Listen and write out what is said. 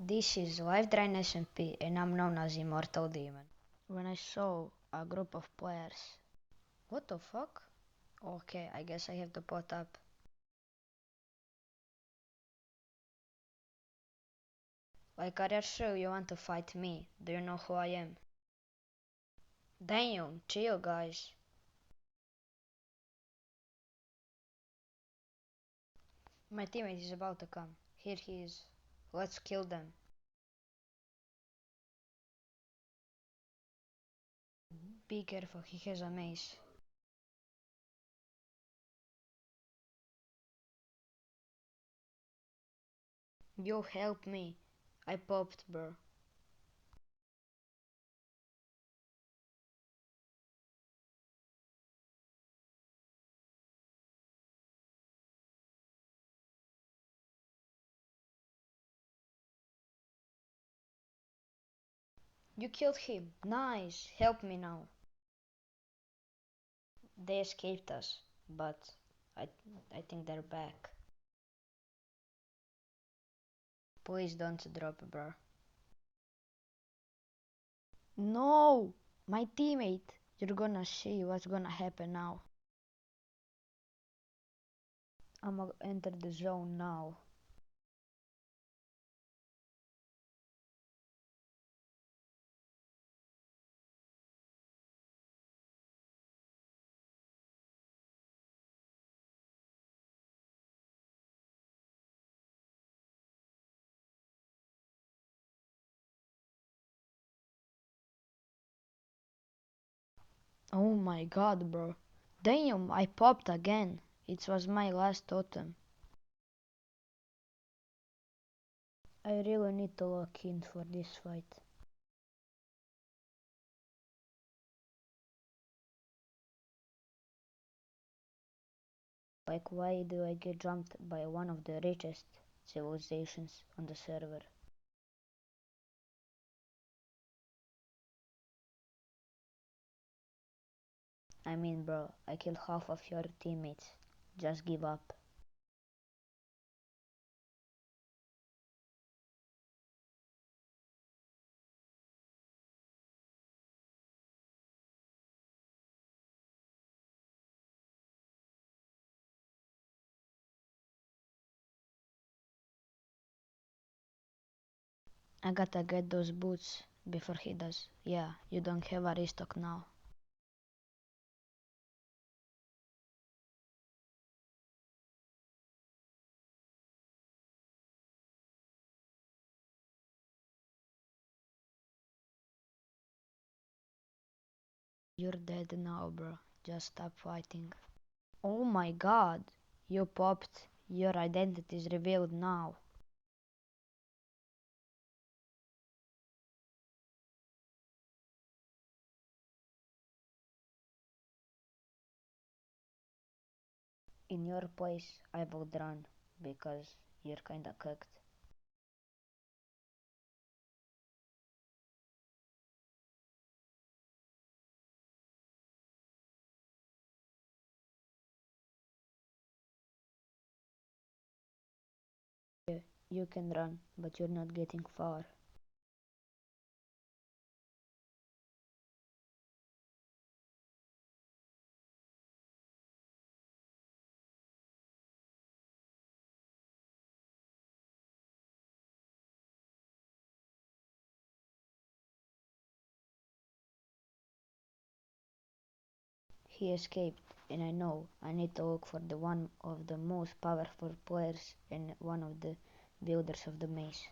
This is Live Drain SMP and I'm known as Immortal Demon. When I saw a group of players... What the fuck? Okay, I guess I have to pot up. Like, are you sure you want to fight me? Do you know who I am? Damn, chill guys. My teammate is about to come. Here he is. Let's kill them. Be careful, he has a mace. You help me. I popped, bro. You killed him. Nice. Help me now. They escaped us, but I, I think they're back. Please don't drop, bro. No! My teammate! You're gonna see what's gonna happen now. I'ma enter the zone now. Oh my god, bro. Damn, I popped again. It was my last totem. I really need to lock in for this fight. Like, why do I get jumped by one of the richest civilizations on the server? I mean, bro, I killed half of your teammates. Just give up. I gotta get those boots before he does. Yeah, you don't have a restock now. You're dead now, bro. Just stop fighting. Oh my god, you popped. Your identity is revealed now. In your place, I would run because you're kinda cooked. You can run, but you're not getting far. He escaped, and I know I need to look for the one of the most powerful players and one of the builders of the maze.